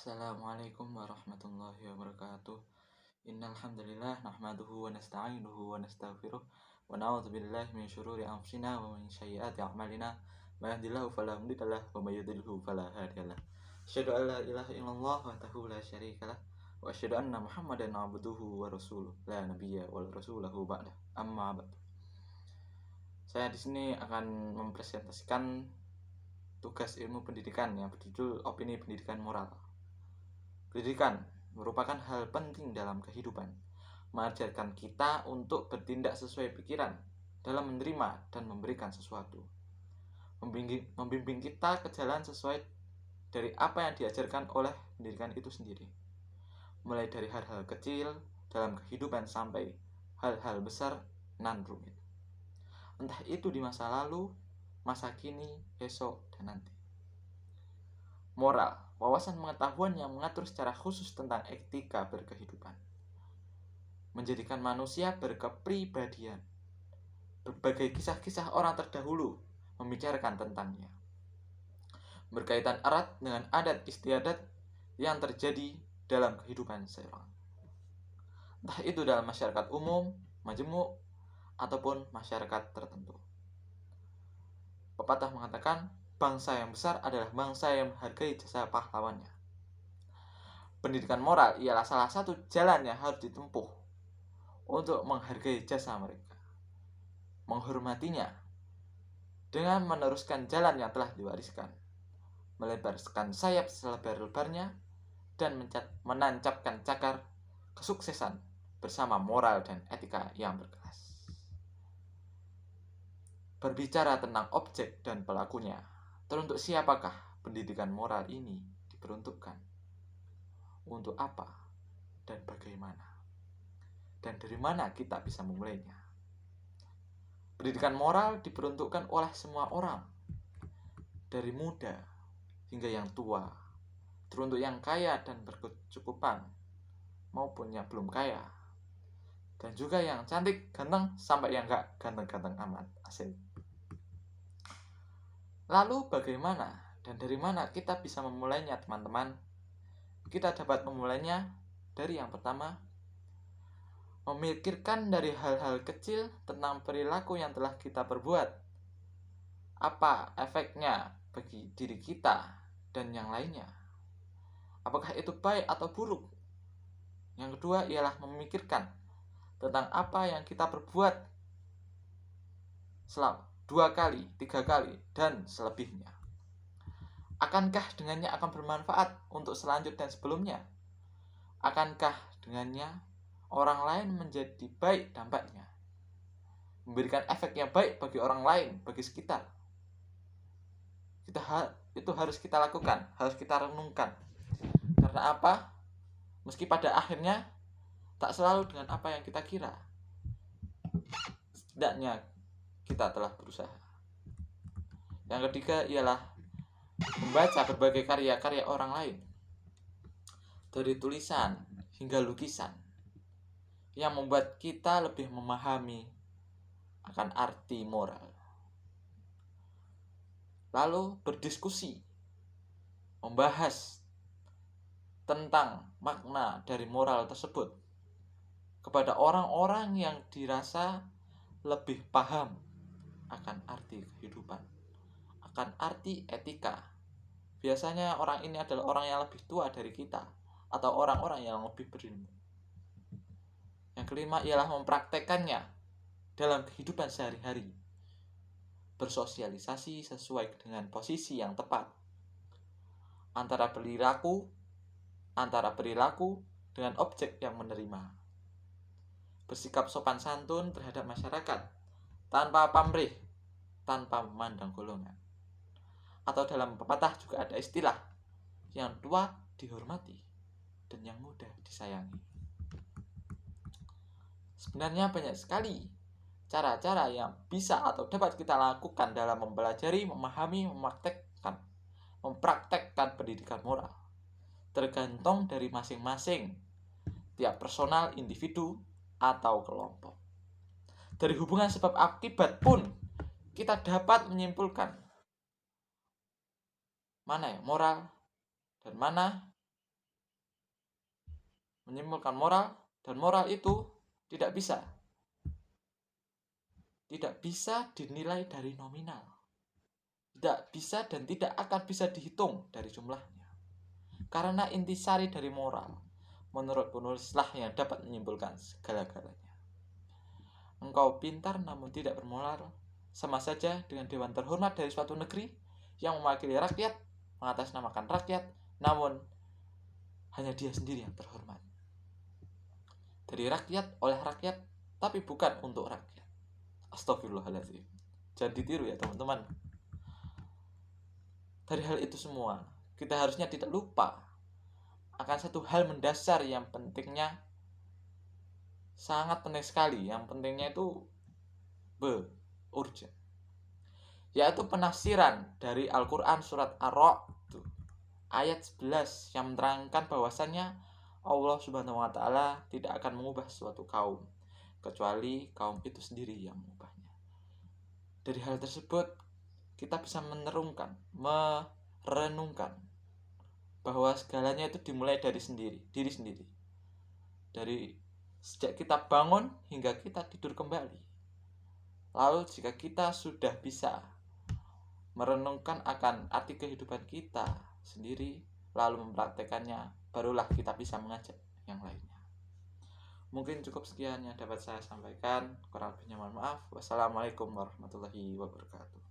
Assalamualaikum warahmatullahi wabarakatuh. Innal hamdalillah nahmaduhu wa nasta'inuhu wa nastaghfiruh wa na'udzu billahi min syururi anfusina wa min sayyiati a'malina. May yahdihillahu fala mudhillalah wa may yudhlilhu fala hadiyalah. Asyhadu an la ilaha illallah wahdahu la syarikalah wa asyhadu anna Muhammadan 'abduhu wa rasuluh la nabiyya wal rasulahu ba'da. Amma ba'd. Saya di sini akan mempresentasikan tugas ilmu pendidikan yang berjudul Opini Pendidikan Moral. Pendidikan merupakan hal penting dalam kehidupan, mengajarkan kita untuk bertindak sesuai pikiran dalam menerima dan memberikan sesuatu, membimbing kita ke jalan sesuai dari apa yang diajarkan oleh pendidikan itu sendiri, mulai dari hal-hal kecil dalam kehidupan sampai hal-hal besar nan rumit, entah itu di masa lalu, masa kini, esok, dan nanti. Moral, wawasan pengetahuan yang mengatur secara khusus tentang etika berkehidupan, menjadikan manusia berkepribadian. Berbagai kisah-kisah orang terdahulu membicarakan tentangnya, berkaitan erat dengan adat istiadat yang terjadi dalam kehidupan seorang, entah itu dalam masyarakat umum, majemuk, ataupun masyarakat tertentu. Pepatah mengatakan, bangsa yang besar adalah bangsa yang menghargai jasa pahlawannya. Pendidikan moral ialah salah satu jalan yang harus ditempuh untuk menghargai jasa mereka, menghormatinya dengan meneruskan jalan yang telah diwariskan, melebarkan sayap selebar-lebarnya, dan menancapkan cakar kesuksesan bersama moral dan etika yang berkelas. Berbicara tentang objek dan pelakunya, teruntuk siapakah pendidikan moral ini diperuntukkan? Untuk apa dan bagaimana? Dan dari mana kita bisa memulainya? Pendidikan moral diperuntukkan oleh semua orang, dari muda hingga yang tua, teruntuk yang kaya dan berkecukupan maupun yang belum kaya, dan juga yang cantik, ganteng, sampai yang gak ganteng-ganteng amat. Asik. Lalu bagaimana dan dari mana kita bisa memulainya, teman-teman? Kita dapat memulainya dari yang pertama, memikirkan dari hal-hal kecil tentang perilaku yang telah kita perbuat. Apa efeknya bagi diri kita dan yang lainnya? Apakah itu baik atau buruk? Yang kedua ialah memikirkan tentang apa yang kita perbuat selama 2 kali, 3 kali, dan selebihnya. Akankah dengannya akan bermanfaat untuk selanjutnya dan sebelumnya? Akankah dengannya orang lain menjadi baik dampaknya? Memberikan efek yang baik bagi orang lain, bagi sekitar? Itu harus kita lakukan, harus kita renungkan. Karena apa? Meski pada akhirnya tak selalu dengan apa yang kita kira, setidaknya kita telah berusaha. Yang ketiga ialah membaca berbagai karya-karya orang lain, dari tulisan hingga lukisan, yang membuat kita lebih memahami akan arti moral. Lalu berdiskusi, membahas tentang makna dari moral tersebut kepada orang-orang yang dirasa lebih paham akan arti kehidupan, akan arti etika. Biasanya orang ini adalah orang yang lebih tua dari kita, atau orang-orang yang lebih berilmu. Yang kelima ialah mempraktekannya dalam kehidupan sehari-hari, bersosialisasi sesuai dengan posisi yang tepat antara perilaku dengan objek yang menerima, bersikap sopan santun terhadap masyarakat tanpa pamrih, tanpa memandang golongan. Atau dalam pepatah juga ada istilah, yang tua dihormati dan yang muda disayangi. Sebenarnya banyak sekali cara-cara yang bisa atau dapat kita lakukan dalam mempelajari, memahami, mempraktekkan pendidikan moral. Tergantung dari masing-masing, tiap personal, individu, atau kelompok. Dari hubungan sebab akibat pun kita dapat menyimpulkan mana yang moral dan mana menyimpulkan moral, dan moral itu tidak bisa dinilai dari nominal, tidak bisa dan tidak akan bisa dihitung dari jumlahnya, karena intisari dari moral menurut penulislah yang dapat menyimpulkan segala-galanya. Engkau pintar namun tidak bermoral, sama saja dengan dewan terhormat dari suatu negeri yang mewakili rakyat, mengatasnamakan rakyat, namun hanya dia sendiri yang terhormat. Dari rakyat, oleh rakyat, tapi bukan untuk rakyat. Astagfirullahaladzim. Jangan ditiru ya teman-teman. Dari hal itu semua, kita harusnya tidak lupa akan satu hal mendasar yang pentingnya, sangat penting sekali. Yang pentingnya itu urgent, yaitu penafsiran dari Al-Quran surat Ar-Ra'd ayat 11 yang menerangkan bahwasannya Allah Subhanahu wa Ta'ala tidak akan mengubah suatu kaum kecuali kaum itu sendiri yang mengubahnya. Dari hal tersebut kita bisa merenungkan bahwa segalanya itu dimulai dari diri sendiri. Dari sejak kita bangun hingga kita tidur kembali. Lalu jika kita sudah bisa merenungkan akan arti kehidupan kita sendiri, lalu mempraktekannya, barulah kita bisa mengajak yang lainnya. Mungkin cukup sekian yang dapat saya sampaikan. Kurang lebihnya mohon maaf. Wassalamualaikum warahmatullahi wabarakatuh.